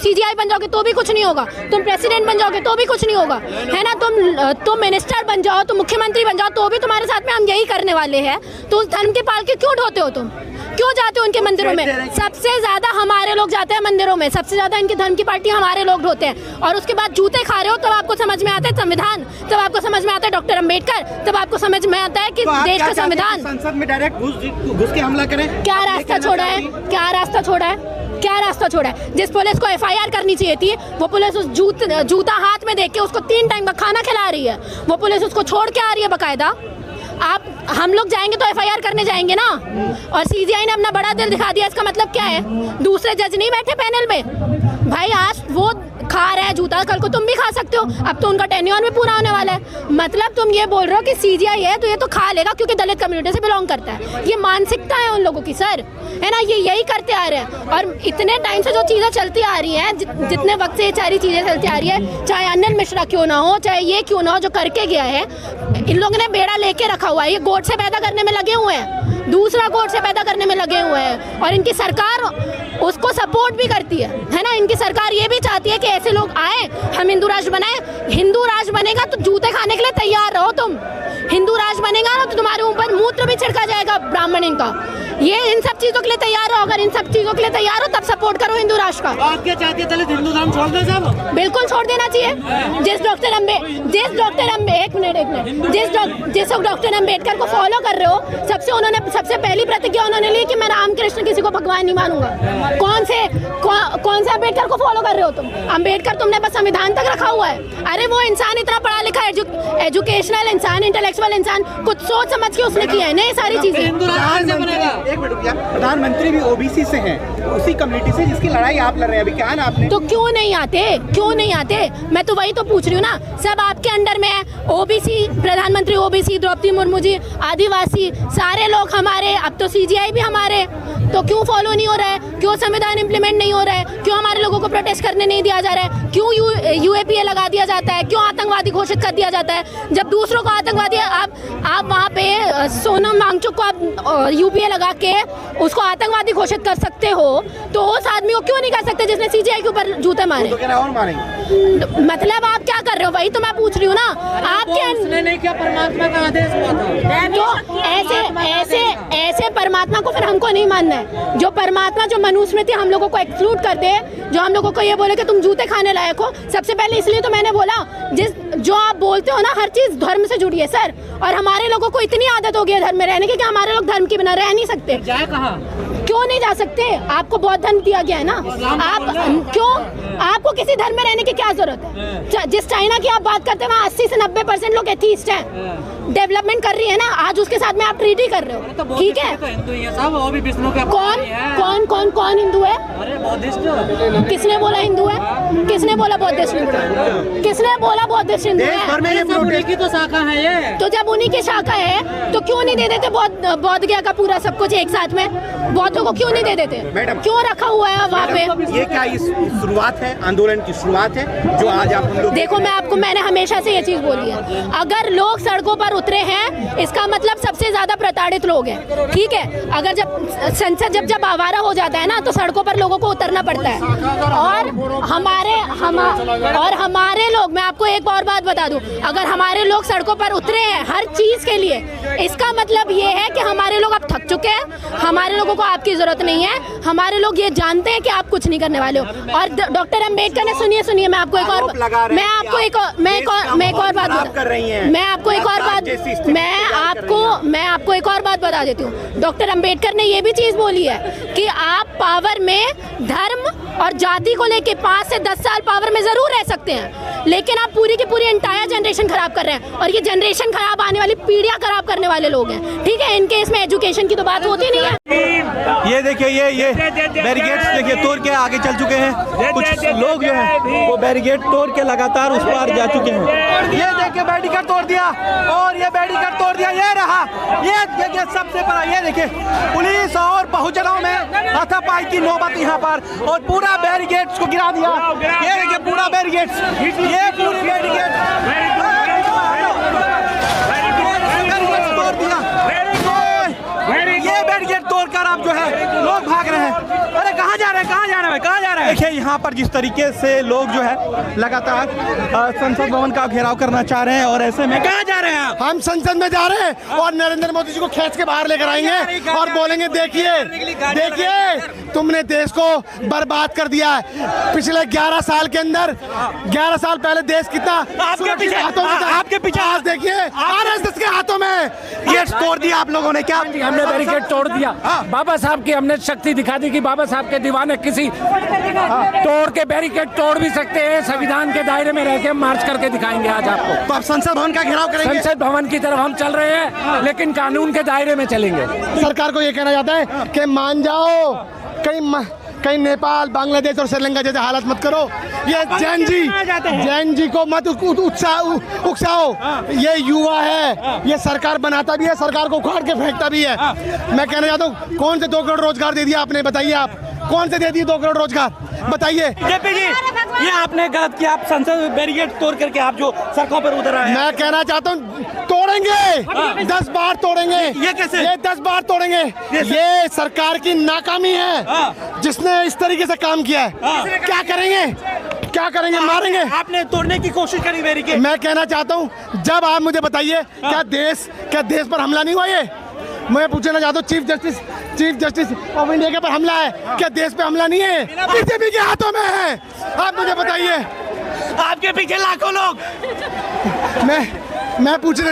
CGI बन जाओगे तो भी कुछ नहीं होगा, तुम प्रेसिडेंट बन जाओगे तो भी कुछ नहीं होगा, है ना। तुम मिनिस्टर बन जाओ, तुम मुख्यमंत्री बन जाओ तो भी तुम्हारे साथ में हम यही करने वाले हैं। तो उस धर्म के पालके क्यों ढोते हो तुम? क्यों जाते हो उनके मंदिरों में? सबसे ज्यादा हमारे लोग जाते हैं मंदिरों में, सबसे ज्यादा इनके धर्म की पार्टी हमारे लोग ढोते हैं। और उसके बाद जूते खा रहे हो तब आपको समझ में आता है संविधान, तब आपको समझ में आता है डॉक्टर अंबेडकर, तब आपको समझ में आता है कि देश का संविधान। संसद में डायरेक्ट घुस के हमला करें? क्या रास्ता छोड़ा है? क्या रास्ता छोड़ा है? क्या रास्ता छोड़ा है? जिस पुलिस को एफआईआर करनी चाहिए थी, वो पुलिस उस जूता हाथ में देख के उसको 3 टाइम का खाना खिला रही है, वो पुलिस उसको छोड़ के आ रही है बकायदा। हम लोग जाएंगे तो एफआईआर करने जाएंगे ना। और सीजीआई ने अपना बड़ा दिल दिखा दिया, इसका मतलब क्या है? दूसरे जज नहीं बैठे पैनल में भाई, आज वो खा रहा है जूता, कल को तुम भी खा सकते हो। अब तो उनका टेन्योर भी पूरा होने वाला है। मतलब तुम ये बोल रहे हो कि सीजीआई है तो ये तो खा लेगा क्योंकि दलित कम्युनिटी से बिलोंग करता है। ये मानसिकता है उन लोगों की सर, है ना। ये यही करते आ रहे हैं। और इतने टाइम से जो चीज़ें चलती आ रही हैं, जितने वक्त से ये सारी चीज़ें चलती आ रही है, चाहे अनिल मिश्रा क्यों ना हो, चाहे ये क्यों ना हो, जो करके गया है, इन लोगों ने बेड़ा लेके रखा हुआ है। ये गोट से पैदा करने में लगे हुए हैं, दूसरा गोट से पैदा करने में लगे हुए हैं। और इनकी सरकार उसको सपोर्ट भी करती है ना। इनकी सरकार ये भी चाहती है कि ऐसे लोग आए, हम हिंदू राष्ट्र बनाए। हिंदू राष्ट्र बनेगा तो जूते खाने के लिए तैयार रहो तुम। हिंदू राष्ट्र बनेगा ना तो तुम्हारे ऊपर मूत्र भी छिड़का जाएगा ब्राह्मण इनका। ये इन सब चीजों के लिए तैयार हो। अगर इन सब चीजों के लिए तैयार हो तब सपोर्ट करो हिंदू राष्ट्र का। आप क्या चाहती है, दलित हिंदू धर्म छोड़ दे सब? बिल्कुल छोड़ देना चाहिए। जिस डॉक्टर अम्बेडकर को फॉलो कर रहे हो, सबसे पहली प्रतिज्ञा उन्होंने ली कि मैं रामकृष्ण किसी को भगवान नहीं मानूंगा। कौन से अम्बेडकर को फॉलो कर रहे हो तुम? अम्बेडकर तुमने बस संविधान तक रखा हुआ है। अरे वो इंसान इतना पढ़ा लिखा है, एजुकेशनल इंसान, इंटेलेक्चुअल इंसान, कुछ सोच समझ के उसने किया है ना ये सारी चीजें। एक मिनट रुकिए, प्रधानमंत्री भी ओबीसी से हैं, उसी कम्युनिटी से जिसकी लड़ाई आप लड़ रहे हैं। अभी क्या ना आपने तो क्यों नहीं आते? क्यों नहीं आते? मैं तो वही तो पूछ रही हूँ ना। सब आपके अंडर में है। ओबीसी प्रधानमंत्री, ओबीसी द्रौपदी मुर्मू जी, आदिवासी, सारे लोग हमारे। अब तो सीजीआई भी हमारे। तो क्यों फॉलो नहीं हो रहा है? क्यों संविधान इंप्लीमेंट नहीं हो रहा है? क्यों हमारे लोगों को प्रोटेस्ट करने नहीं दिया जा रहा है? क्यों यूएपीए लगा दिया जाता है? क्यों आतंकवादी घोषित कर दिया जाता है? जब दूसरों को आतंकवादी, आप वहाँ पे सोनम वांगचुक को आप यूपीए लगा के उसको आतंकवादी घोषित कर सकते हो, तो उस आदमी को क्यों नहीं कर सकते जिसने सीजीआई के ऊपर जूते मारे? तो और मारेंगे। मतलब आप क्या कर रहे हो? वही तो मैं पूछ रही हूँ ना। आपके नहीं क्या परमात्मा का आदेश हुआ था? तो ऐसे परमात्मा को फिर हमको नहीं मानना है। जो परमात्मा, जो मनुस्मृति हम लोगों को एक्सक्लूड कर दे, जो हम लोगों को ये बोले कि तुम जूते खाने लायक हो। सबसे पहले इसलिए तो मैंने बोला, जो आप बोलते हो ना, हर चीज धर्म से जुड़ी है सर। और हमारे लोगों को इतनी आदत हो गई है धर्म में रहने की कि हमारे लोग धर्म के बिना रह नहीं सकते। जाए कहाँ? क्यों नहीं जा सकते? आपको बौद्ध धर्म दिया गया है ना। आपको किसी धर्म में रहने की क्या जरूरत है? जिस चाइना की आप बात करते हैं वहाँ 80 से 90% लोग एथीस्ट हैं। डेवलपमेंट कर रही है ना, आज उसके साथ में आप ट्रीटी कर रहे हो, ठीक है। कौन हिंदू है? किसने बोला हिंदू है? किसने बोला बौद्धिस्ट हिंदू है? किसने बोला बौद्धिस्ट हिंदू है? उन्हीं की तो शाखा है ये। तो जब उन्हीं की शाखा है तो क्यों नहीं दे देते बौद्ध गया का पूरा सब कुछ एक साथ में? बौद्धों को क्यों नहीं दे देते? मैडम, क्यों रखा हुआ है वहाँ पे? ये क्या इस शुरुआत है, आंदोलन की शुरुआत है जो आज आप हम लोग? देखो, मैंने हमेशा से ये चीज बोली है, अगर लोग सड़कों पर उतरे हैं इसका मतलब सबसे ज्यादा प्रताड़ित लोग हैं, ठीक है। अगर जब संसद जब आवारा हो जाता है ना तो सड़कों पर लोगों को उतरना पड़ता है। और हमारे लोग, मैं आपको एक और बात बता दूं, अगर हमारे लोग सड़कों पर उतरे हैं हर चीज के लिए, इसका मतलब ये है कि हमारे लोग अब थक चुके हैं। हमारे लोगों को आपकी जरूरत नहीं है। हमारे लोग ये जानते हैं कि आप कुछ नहीं करने वाले हो। और डॉक्टर अंबेडकर ने, सुनिए मैं आपको एक और बात बता देती हूँ। डॉक्टर अंबेडकर ने ये भी चीज बोली है कि आप पावर में धर्म और जाति को लेके 5 से 10 साल पावर में जरूर रह सकते हैं, लेकिन आप पूरी की पूरी एंटायर जनरेशन खराब कर रहे हैं। और ये जनरेशन खराब, आने वाली पीढ़ियां खराब करने वाले लोग हैं, ठीक है। इनके इसमें एजुकेशन की तो बात होती नहीं है। ये देखिए, ये बैरिकेड्स देखिए तोड़ के आगे चल चुके हैं। कुछ लोग जो हैं वो बैरिकेड तोड़ के लगातार उस पार जा चुके हैं। ये देखिए बैरिकेड तोड़ दिया, और ये बैरिकेड तोड़ दिया, ये रहा, ये देखिए सबसे बड़ा, ये देखिए पुलिस और बहुजनों में हाथापाई की नौबत यहाँ पर, और पूरा बैरिकेड्स को गिरा दिया। ये देखिए पूरा बैरिकेड्स, ये पूरी बैरिकेड तोड़ दिया। ये बैरिकेड तोड़कर अब जो है लोग भाग रहे हैं। अरे कहाँ जा रहे हैं? देखिए यहाँ पर जिस तरीके से लोग जो है लगातार संसद भवन का घेराव करना चाह रहे हैं, और ऐसे में कहाँ जा रहे हैं आप? हम संसद में जा रहे हैं और नरेंद्र मोदी जी को खींच के बाहर लेकर आएंगे और बोलेंगे देखिए तुमने देश को बर्बाद कर दिया है। पिछले 11 साल के अंदर 11 साल पहले देश कितना आपके पीछे हाथों में था। आपके पीछे आज देखिए आरएसएस के हाथों में ये तोड़ दिया आप लोगों ने क्या? हमने बैरिकेड तोड़ दिया। बाबा साहब की हमने शक्ति दिखा दी कि बाबा साहब के दीवाने किसी तोड़ के बैरिकेड तोड़ भी सकते हैं। संविधान के दायरे में रह के मार्च करके दिखाएंगे आज आपको। तो आप संसद भवन का घेराव करेंगे? संसद भवन की तरफ हम चल रहे हैं, लेकिन कानून के दायरे में चलेंगे। सरकार को ये कहना चाहता है कि मान जाओ, कहीं नेपाल, बांग्लादेश और श्रीलंका जैसे हालत मत करो। ये जैन जी को मत उकसाओ। ये युवा है, ये सरकार बनाता भी है, सरकार को उखाड़ के फेंकता भी है। मैं कहना चाहता हूँ, कौन से 2 करोड़ रोजगार दे दिया आपने? बताइए आप कौन से दे दिए 2 करोड़ रोजगार? बताइए। जेपी जी, ये आपने गलत किया। आप संसद बैरिकेड तोड़ करके आप जो सड़कों पर उतर आए हैं। मैं कहना चाहता हूँ तोड़ेंगे, 10 बार तोड़ेंगे। ये कैसे? ये 10 बार तोड़ेंगे। ये सरकार की नाकामी है, जिसने इस तरीके से काम किया है। क्या करेंगे? क्या करेंगे? मारेंगे। आपने तोड़ने की कोशिश करी बैरिकेड। मैं कहना चाहता हूँ, जब आप मुझे बताइए क्या देश पर हमला नहीं हुआ? ये मैं पूछना चाहता हूँ, चीफ जस्टिस ऑफ इंडिया के पर हमला है, क्या देश पे हमला नहीं है? बीजेपी के हाथों में है। आप मुझे बताइए। आपके पीछे लाखों लोग। मैं पूछना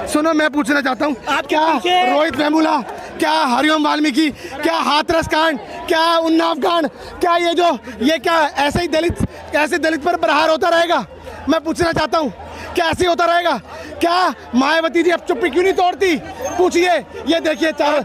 सुनो मैं पूछना चाहता हूँ, क्या रोहित वेमुला, क्या हरिओम वाल्मीकि, क्या हाथरस कांड, क्या उन्नाव कांड, क्या ये क्या ऐसे दलित पर प्रहार होता रहेगा? मैं पूछना चाहता हूँ, क्या ऐसे होता रहेगा? क्या मायावती जी अब चुप्पी क्यों नहीं तोड़ती? पूछिए। ये देखिए चारों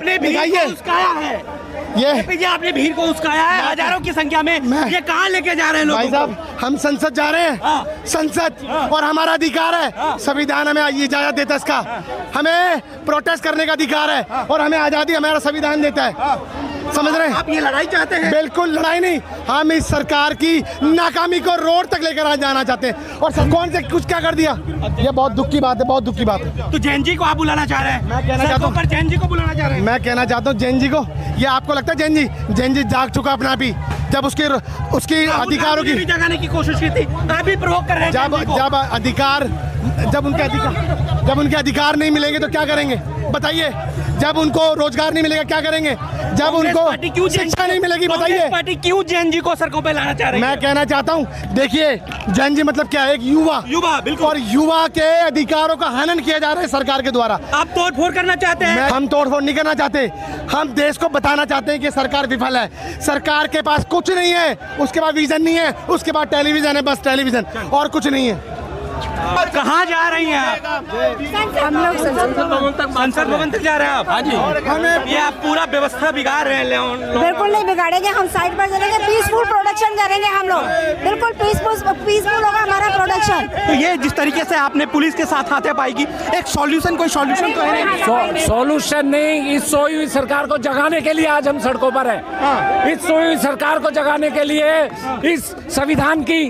ये आपने भीड़ को उस्काया है हजारों की संख्या में। ये कहाँ लेके जा रहे हैं लोग? भाई साहब, हम संसद जा रहे हैं। संसद और हमारा अधिकार है। संविधान हमें इजाजत देता है इसका। हमें प्रोटेस्ट करने का अधिकार है और हमें आजादी हमारा संविधान देता है। समझ रहे हैं? आप ये लड़ाई चाहते हैं? बिल्कुल लड़ाई नहीं, हम इस सरकार की नाकामी को रोड तक लेकर जाना चाहते हैं। और कौन से कुछ क्या कर दिया? ये बहुत दुख की बात है, बहुत दुख की बात है। तो जैन जी को आप बुलाना चाह रहे हैं? मैं कहना चाहता हूँ, जैन जी को बुलाना चाह रहे हैं? मैं कहना चाहता हूँ जैन जी को। ये आपको लगता है जैन जी जाग चुका अपना भी, जब उसकी अधिकारों की जगाने की कोशिश की थी। आप भी प्रोवोक कर रहे हैं। जब उनके अधिकार नहीं मिलेंगे तो क्या करेंगे? बताइए। जब उनको रोजगार नहीं मिलेगा क्या करेंगे? जब उनको शिक्षा नहीं मिलेगी, बताइए। पार्टी क्यों जैन जी को सड़कों पे लाना चाह रही है? मैं कहना चाहता हूँ, देखिए जैन जी मतलब क्या है? एक युवा बिल्कुल। और युवा के अधिकारों का हनन किया जा रहा है सरकार के द्वारा। आप तोड़फोड़ करना चाहते हैं? हम तोड़फोड़ नहीं करना चाहते। हम देश को बताना चाहते हैं कि सरकार विफल है। सरकार के पास कुछ नहीं है, उसके पास विजन नहीं है, उसके बाद टेलीविजन है, बस टेलीविजन, और कुछ नहीं है। कहाँ जा रही हैं आप? हम लोग संसद भवन तक जा रहे हैं आप? हाँ जी। ये आप पूरा व्यवस्था बिगाड़ रहे हैं। बिल्कुल नहीं बिगाड़ेंगे, हम साइड पर चलेंगे, पीसफुल प्रोडक्शन करेंगे हम लोग। बिल्कुल पीसफुल होगा हमारा प्रोडक्शन। तो ये जिस तरीके से आपने पुलिस के साथ हाथापाई की, एक सॉल्यूशन तो है? सॉल्यूशन नहीं, इस सोई हुई सरकार को जगाने के लिए आज हम सड़कों पर हैं। इस सोई हुई सरकार को जगाने के लिए, इस संविधान की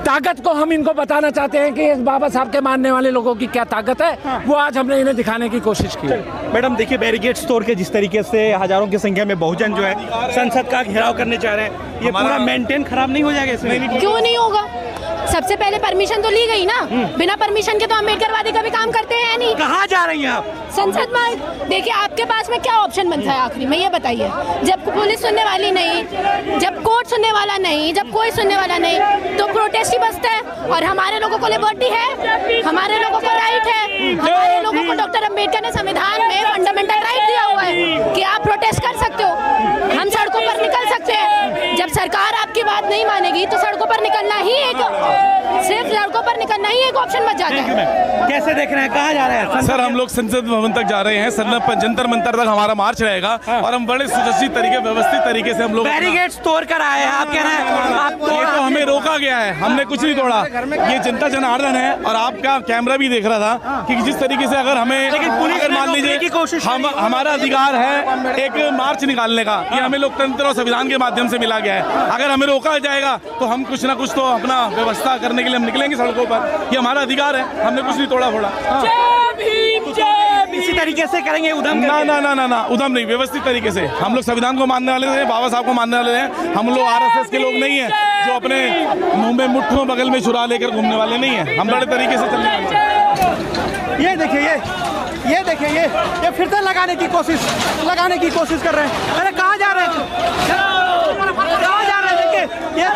ताकत को हम इनको बताना चाहते हैं कि इस बाबा साहब के मानने वाले लोगों की क्या ताकत है। वो आज हमने इन्हें दिखाने की कोशिश की। मैडम देखिए, बैरिकेड्स तोड़ के जिस तरीके से हजारों की संख्या में बहुजन जो है संसद का घेराव करने चाह रहे हैं, ये पूरा मेंटेन खराब नहीं हो जाएगा इसमें? क्यों नहीं होगा? सबसे पहले परमिशन तो ली गई ना। बिना परमिशन के तो अम्बेडकरवादी कभी काम करते हैं नहीं। कहाँ जा रही हैं आप? संसद में। देखिए आपके पास में क्या ऑप्शन बनता है आखिरी में, ये बताइए। जब पुलिस सुनने वाली नहीं, जब कोर्ट सुनने वाला नहीं, जब कोई सुनने वाला नहीं, तो प्रोटेस्ट ही बचता है। और हमारे लोगों को लिबर्टी है, हमारे लोगों को राइट है, हमारे लोगों को डॉक्टर अम्बेडकर ने संविधान में फंडामेंटल राइट दिया हुआ है कि आप प्रोटेस्ट कर सकते हो, हम सड़कों पर निकल सकते हैं। जब सरकार आपकी बात नहीं मानेगी तो सड़कों पर निकलना ही सिर्फ सड़कों पर निकलना ही एक ऑप्शन बच जाता है। कैसे देख रहे हैं, कहाँ जा रहे हैं? सर हम लोग संसद भवन तक जा रहे हैं। जंतर मंतर तक हमारा मार्च रहेगा और हम बड़े सुरक्षित तरीके, व्यवस्थित तरीके से हम लोग बैरिकेड्स तोड़ कर आए हैं। आप कह रहे हैं ये तो हमें रोका गया है, हमने कुछ नहीं तोड़ा। ये जनता जनार्दन है और आपका कैमरा भी देख रहा था कि जिस तरीके से अगर हमें, लेकिन पुलिस अगर मान लीजिए की कोशिश, हमारा अधिकार है एक मार्च निकालने का, ये हमें लोकतंत्र और संविधान के माध्यम से मिला गया है। अगर हमें रोका जाएगा तो हम कुछ ना कुछ तो अपना व्यवस्था करने के लिए हम निकलेंगे सड़कों पर। ये हमारा अधिकार है, हमने कुछ नहीं तोड़ा फोड़ा। इसी तरीके से करेंगे उधम ना ना ना ना ना उधम नहीं, व्यवस्थित तरीके से। हम लोग संविधान को मानने वाले हैं, बाबा साहब को मानने वाले हैं। हम लोग आरएसएस के लोग नहीं हैं जो अपने मुंह में मुट्ठों बगल में छुरा लेकर घूमने वाले नहीं हैं। हम बड़े तरीके से चलने वाले हैं। ये देखिए ये फिर से लगाने की कोशिश कर रहे हैं। अरे कहाँ जा रहे हैं, कहाँ जा रहे हैं? देखिए ये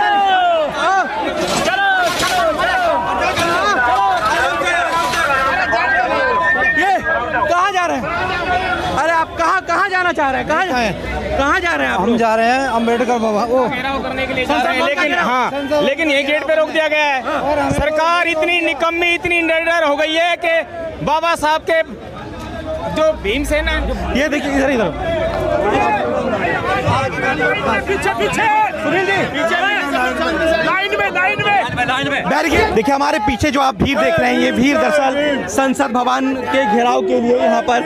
कहाँ जा रहे हैं? अरे आप कहाँ जाना चाह रहे हैं? कहाँ जा रहे हैं? हम जा रहे हैं अम्बेडकर भवन वो घेराव करने के लिए जा रहे हैं, लेकिन हाँ, लेकिन ये गेट पे रोक दिया गया है। सरकार इतनी निकम्मी, इतनी निडर हो गई है कि बाबा साहब के जो भीमसेन है, ये देखिए इधर पीछे सुनील जी लाइन में बैरिकेड। देखिए हमारे पीछे जो आप भीड़ देख रहे हैं, ये भीड़ दरअसल संसद भवन के घेराव के लिए यहाँ पर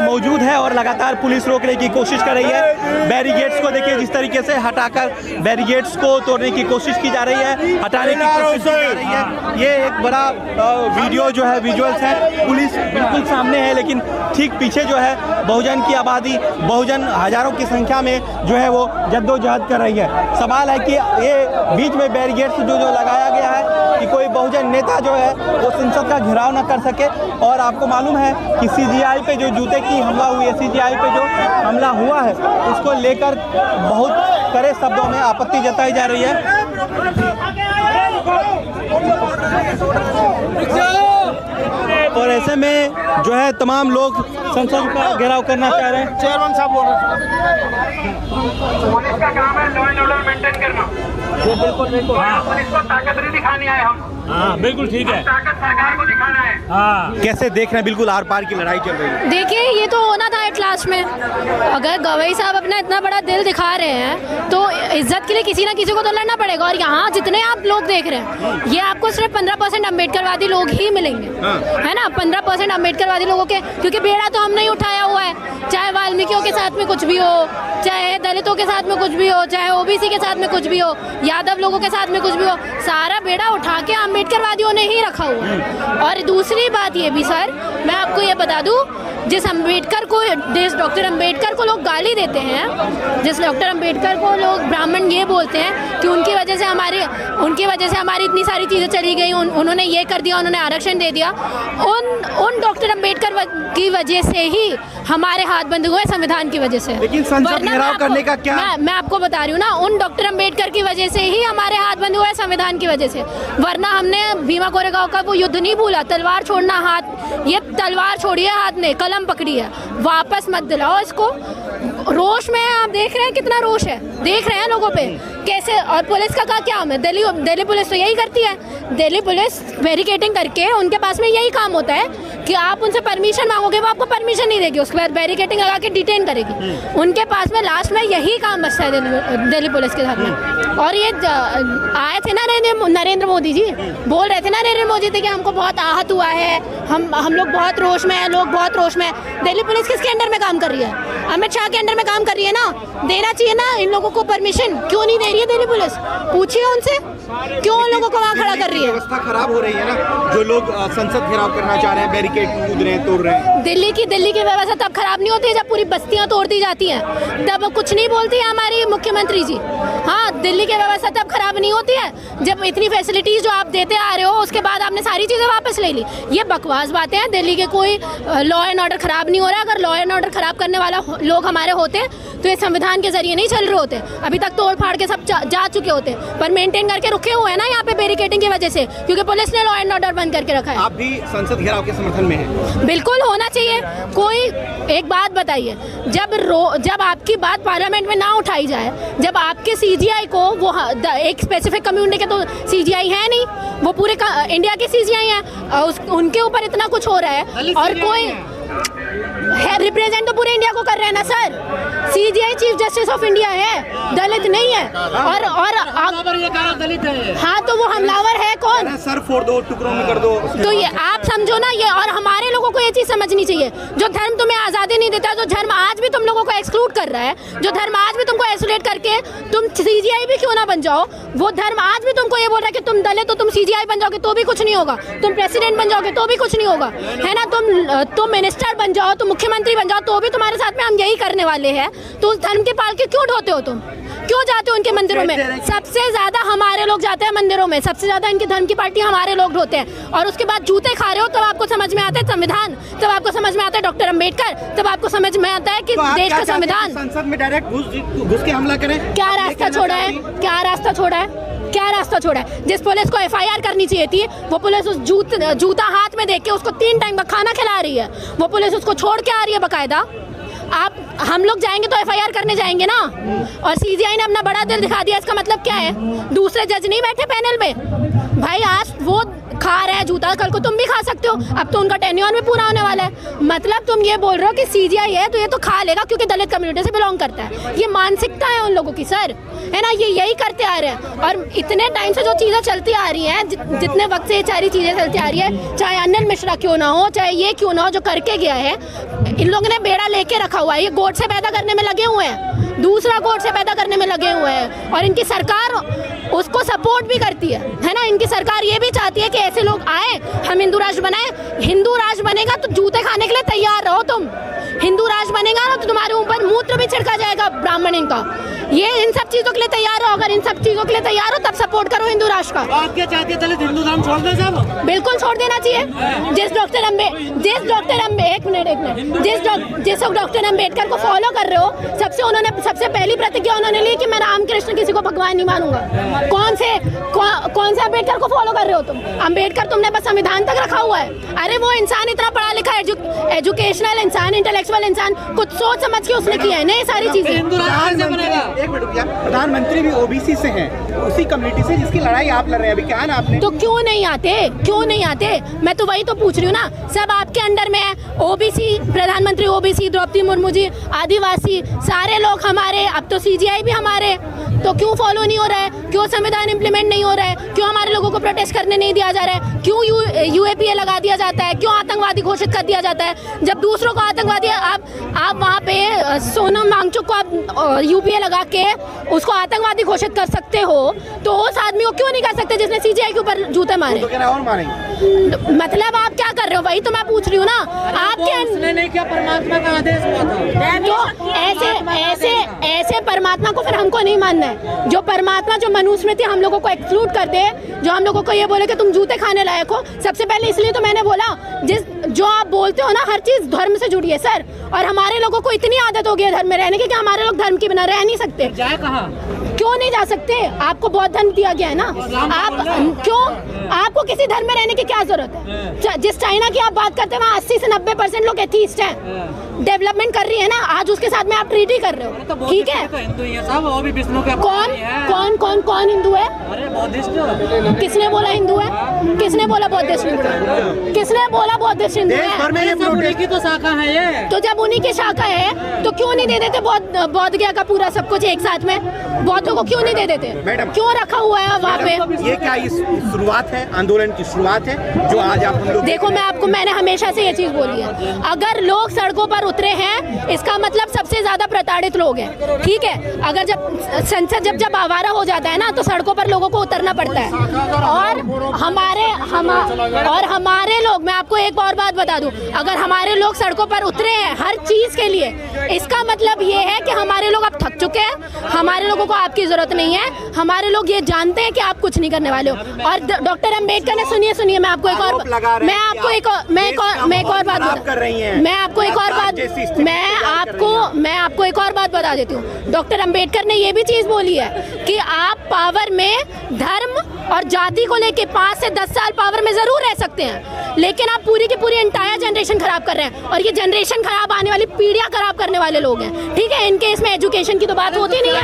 मौजूद है और लगातार पुलिस रोकने की कोशिश कर रही है। बैरिकेड्स को देखिए जिस तरीके से हटाकर बैरिकेड्स को तोड़ने की कोशिश की जा रही है, हटाने की कोशिश की जा रही है। ये एक बड़ा वीडियो जो है, विजुअल्स है, पुलिस बिल्कुल सामने है, लेकिन ठीक पीछे जो है बहुजन की आबादी, बहुजन हजारों की संख्या में जो है वो जद्दोजहद कर रही है। सवाल है कि ये बीच में बैरिकेड्स जो लगाया गया है कि कोई बहुजन नेता जो है वो संसद का घेराव न कर सके। और आपको मालूम है कि सीजीआई पे जो जूते की हमला हुई है, सीजीआई पे जो हमला हुआ है, उसको लेकर बहुत कड़े शब्दों में आपत्ति जताई जा रही है। और ऐसे में जो है तमाम लोग संसद का घेराव करना चाह रहे हैं। चेयरमैन साहब बोल रहे पुलिस का काम है लॉ एंड ऑर्डर मेंटेन करना। बिल्कुल पुलिस को ताकत नहीं दिखानी आए हम। हाँ बिल्कुल ठीक है, ताकत सरकार को दिखाना है। हाँ कैसे देख रहे हैं, बिल्कुल आर पार की लड़ाई चल रही है। देखिए ये तो होना था एट लास्ट में। अगर गवई साहब अपना इतना बड़ा दिल दिखा रहे हैं तो इज्जत के लिए किसी ना किसी को तो लड़ना पड़ेगा। और यहाँ जितने आप लोग देख रहे हैं, ये आपको सिर्फ 15% अम्बेडकरवादी लोग ही मिलेंगे, है ना। 15% अम्बेडकरवादी लोगों के, क्योंकि बेड़ा तो हमने ही उठाया हुआ है। चाहे वाल्मीकियों के साथ में कुछ भी हो, चाहे दलितों के साथ में कुछ भी हो, चाहे ओबीसी के साथ में कुछ भी हो, यादव लोगों के साथ में कुछ भी हो, सारा बेड़ा उठा के अम्बेडकरवादियों ने ही रखा हुआ है। और दूसरी बात ये भी सर, मैं आपको ये बता दूं, जिस अम्बेडकर को, जिस डॉक्टर अम्बेडकर को लोग गाली देते हैं, जिस डॉक्टर अम्बेडकर को लोग ब्राह्मण ये बोलते हैं कि उनकी वजह से हमारी इतनी सारी चीज़ें चली गई, उन्होंने ये कर दिया, उन्होंने आरक्षण दे दिया, उन डॉक्टर अम्बेडकर की वजह से ही हमारे हाथ बंद हुए, संविधान की वजह से। लेकिन संसद घेराव करने का क्या, मैं आपको बता रही हूँ ना, उन डॉक्टर अम्बेडकर की वजह से ही हमारे हाथ बंद हुए, संविधान की वजह से। वरना हमने भीमा कोरेगांव का वो युद्ध नहीं भूला। तलवार छोड़ना हाथ, ये तलवार छोड़िए, हाथ ने कलम पकड़ी है, वापस मत दिलाओ इसको। रोष में आप देख रहे हैं कितना रोष है, देख रहे हैं लोगों पे कैसे। और पुलिस का क्या काम है? दिल्ली पुलिस तो यही करती है। दिल्ली पुलिस बैरिकेडिंग करके, उनके पास में यही काम होता है कि आप उनसे परमिशन मांगोगे, वो आपको परमिशन नहीं देगी, उसके बाद बैरिकेडिंग लगा के डिटेन करेगी। उनके पास में लास्ट में यही काम बचता है दिल्ली पुलिस के साथ में। और ये आए थे ना नरेंद्र मोदी जी, बोल रहे थे ना नरेंद्र मोदी थे कि हमको बहुत आहत हुआ है, हम लोग बहुत रोष में हैं, लोग बहुत रोष में हैं। दिल्ली पुलिस किसके अंडर में काम कर रही है? अमित शाह के अंडर में काम कर रही है ना। देना चाहिए ना इन लोगों को परमिशन, क्यों नहीं दे रही है दिल्ली पुलिस? पूछिए उनसे, क्यों उन लोगों को वहाँ खड़ा कर रही है? व्यवस्था खराब हो रही है ना, जो लोग संसद घेराव करना चाह रहे हैं, बैरिकेड कूद रहे हैं, तोड़ रहे हैं। दिल्ली की व्यवस्था तब खराब नहीं होती जब पूरी बस्तियां तोड़ दी जाती हैं, तब कुछ नहीं बोलती है हमारी मुख्यमंत्री जी। हाँ, दिल्ली की व्यवस्था तब खराब नहीं होती है जब इतनी फैसिलिटीज जो आप देते आ रहे हो, उसके बाद आपने सारी चीजें वापस ले ली। ये बकवास बातें हैं। दिल्ली के कोई लॉ एंड ऑर्डर खराब नहीं हो रहा। अगर लॉ एंड ऑर्डर खराब करने वाला लोग हमारे होते तो ये संविधान के जरिए नहीं चल रहे होते, अभी तक तोड़ फाड़ के सब जा चुके होते। पर मेंटेन करके रुके हुए हैं ना यहाँ पे बैरिकेडिंग की वजह से, क्योंकि पुलिस ने लॉ एंड ऑर्डर बंद करके रखा है। आप भी संसद घेराव के समर्थन में हैं? बिल्कुल होना चाहिए। कोई एक बात बताइए, जब आपकी बात पार्लियामेंट में ना उठाई जाए, जब आपके सीजीआई को, वो एक स्पेसिफिक कम्युनिटी के तो सीजीआई है नहीं, वो पूरे इंडिया के सीजीआई हैं, उनके ऊपर इतना कुछ हो रहा है और कोई रिप्रेजेंट तो पूरे इंडिया को कर रहे हैं ना sir. CGI chief justice of India है, दलित नहीं है। और दलित है। हाँ, तो वो हमलावर है कौन? सर फोड़ दो, टुकड़ों में कर दो। तो ये आप समझो ना ये। और हमारे लोगों को ये चीज समझनी चाहिए, जो धर्म तुम्हें आजादी नहीं देता, जो धर्म आज भी तुम लोगों को एक्सक्लूड कर रहा है, जो धर्म आज भी तुमको आइसोलेट करके, तुम सीजीआई भी क्यों ना बन जाओ, वो धर्म आज भी तुमको ये बोल रहा है कि तुम दलित हो, तुम सीजीआई बन जाओगे तो भी कुछ नहीं होगा, तुम प्रेसिडेंट बन जाओगे तो भी कुछ नहीं होगा, है ना। तुम मिनिस्टर बन जाओ, तुम मुख्यमंत्री बन जाओ तो भी तुम्हारे साथ में हम यही करने वाले हैं। तो उस धर्म के पालके क्यों ढोते हो तुम? क्यों जाते हो उनके मंदिरों में? सबसे ज्यादा हमारे लोग जाते हैं मंदिरों में, सबसे ज्यादा इनके धर्म की पार्टी हमारे लोग ढोते हैं। और उसके बाद जूते खा रहे हो तब आपको समझ में आता है संविधान, तब आपको समझ में आता है डॉक्टर अंबेडकर, तब आपको समझ में आता है कि देश का संविधान। संसद में डायरेक्ट घुस के हमला करें? क्या रास्ता छोड़ा है? क्या रास्ता छोड़ा है? क्या रास्ता छोड़ा है? जिस पुलिस को एफआईआर करनी चाहिए थी, वो पुलिस उस जूता हाथ में देख के उसको 3 टाइम का खाना खिला रही है। वो पुलिस उसको छोड़ के आ रही है बकायदा। हम लोग जाएंगे तो एफआईआर करने जाएंगे ना। और सीजीआई ने अपना बड़ा दिल दिखा दिया, इसका मतलब क्या है? दूसरे जज नहीं बैठे पैनल में भाई, आज वो खा रहे हैं जूता, कल को तुम भी खा सकते हो। अब तो उनका टेन्योर भी पूरा होने वाला है। मतलब तुम ये बोल रहे हो कि सीजीआई है तो ये तो खा लेगा क्योंकि दलित कम्युनिटी से बिलोंग करता है। ये मानसिकता है उन लोगों की सर, है ना। ये यही करते आ रहे हैं। और इतने टाइम से जो चीज़ें चलती आ रही हैं, जितने वक्त से ये सारी चीज़ें चलती आ रही है, चाहे अनिल मिश्रा क्यों ना हो, चाहे ये क्यों ना हो, जो करके गया है, इन लोगों ने बेड़ा लेके रखा हुआ है। ये गोट से पैदा करने में लगे हुए हैं, दूसरा गोट से पैदा करने में लगे हुए हैं। और इनकी सरकार उसको सपोर्ट भी करती है ना। इनकी सरकार ये भी चाहती है कि ऐसे लोग आए, हम हिंदू राष्ट्र बनाए। हिंदू राष्ट्र बनेगा तो जूते खाने के लिए तैयार रहो तुम। हिंदू राष्ट्र बनेगा ना तो तुम्हारे ऊपर मूत्र भी छिड़का जाएगा ब्राह्मण इनका। ये इन सब चीजों के लिए तैयार हो। अगर इन सब चीजों के लिए तैयार हो तब सपोर्ट करो हिंदू राष्ट्र का। आप क्या चाहते हैं, दलित हिंदू धर्म छोड़ दे साहब? बिल्कुल छोड़ देना चाहिए। जिस डॉक्टर अम्बेडकर को फॉलो कर रहे हो, सबसे पहली प्रतिज्ञा उन्होंने ली कि मैं रामकृष्ण किसी को भगवान नहीं मानूंगा। कौन से अम्बेडकर को फॉलो कर रहे हो तुम? अम्बेडकर तुमने बस संविधान तक रखा हुआ है। अरे वो इंसान इतना पढ़ा लिखा है, एजुकेशनल इंसान, इंटेलेक्चुअल इंसान, कुछ सोच समझ के उसने किया है ना ये सारी चीजें। एक मिनट रुकिए, प्रधानमंत्री भी ओबीसी से हैं, उसी कम्युनिटी से जिसकी लड़ाई आप लड़ रहे हैं। अभी क्या ना आपने तो क्यों नहीं आते? क्यों नहीं आते? मैं तो वही तो पूछ रही हूँ ना। सब आपके अंडर में है। ओबीसी प्रधानमंत्री, ओबीसी द्रौपदी मुर्मू जी, आदिवासी, सारे लोग हमारे। अब तो सीजीआई भी हमारे। तो क्यों फॉलो नहीं हो रहा है? क्यों संविधान इंप्लीमेंट नहीं हो रहा है? क्यों हमारे लोगों को प्रोटेस्ट करने नहीं दिया जा रहा है? क्यों यूएपीए लगा दिया जाता है? क्यों आतंकवादी घोषित कर दिया जाता है? जब दूसरों को आतंकवादी, आप वहाँ पे सोनम वांगचुक को आप यूपीए लगा के उसको आतंकवादी घोषित कर सकते हो, तो उस आदमी को क्यों नहीं कर सकते जिसने सीजीआई के ऊपर जूते मारे? और मारेंगे। मतलब आप क्या कर रहे हो? वही तो मैं पूछ रही हूँ ना। आपके नहीं क्या परमात्मा का आदेश हुआ था? तो ऐसे परमात्मा को फिर हमको नहीं मानना है। जो परमात्मा, जो मनुस्मृति हम लोगों को एक्सक्लूड कर दे, जो हम लोगों को ये बोले कि तुम जूते खाने लायक हो। सबसे पहले इसलिए तो मैंने बोला, जो आप बोलते हो ना, हर चीज धर्म से जुड़ी है सर। और हमारे लोगों को इतनी आदत हो गई है धर्म में रहने की कि हमारे लोग धर्म के बिना रह नहीं सकते। जाए कहाँ? क्यों नहीं जा सकते? आपको बौद्ध धर्म दिया गया है ना। आपको किसी धर्म में रहने की क्या जरूरत है? जिस चाइना की आप बात करते हैं वहाँ 80 से 90% लोग एथीस्ट हैं। डेवलपमेंट कर रही है ना, आज उसके साथ में आप ट्रीटी कर रहे हो, ठीक है? कौन हिंदू है? किसने बोला हिंदू है? किसने बोला बौद्धिस्ट हिंदू है? किसने बोला बौद्धिस्ट हिंदू है? उन्हीं की तो शाखा है ये। तो जब उन्हीं की शाखा है तो क्यों नहीं दे देते बौद्ध गया का पूरा सब कुछ एक साथ में? बौद्धों को क्यों नहीं दे देते? मैडम, क्यों रखा हुआ है वहाँ पे? ये क्या इस शुरुआत है, आंदोलन की शुरुआत है जो आज आप हम लोग? देखो, मैंने हमेशा से ये चीज बोली है, अगर लोग सड़कों पर उतरे हैं इसका मतलब सबसे ज्यादा प्रताड़ित लोग हैं, ठीक है? अगर जब संसद जब आवारा हो जाता है ना तो सड़कों पर लोगों को उतरना पड़ता है। और हमारे लोग, मैं आपको एक और बात बता दूं, अगर हमारे लोग सड़कों पर उतरे हैं हर चीज के लिए, इसका मतलब ये है कि हमारे लोग अब थक चुके हैं। हमारे लोगों को आपकी जरूरत नहीं है। हमारे लोग ये जानते हैं कि आप कुछ नहीं करने वाले हो। और डॉक्टर अंबेडकर ने, सुनिए, मैं आपको एक और बात बता देती हूँ। डॉक्टर अंबेडकर ने ये भी चीज बोली है कि आप पावर में धर्म और जाति को लेके 5 से 10 साल पावर में जरूर रह सकते हैं, लेकिन आप पूरी की पूरी एंटायर जनरेशन खराब कर रहे हैं। और ये जनरेशन खराब, आने वाली पीढ़ियां खराब करने वाले लोग हैं, ठीक है? इनके इसमें एजुकेशन की तो बात होती नहीं है।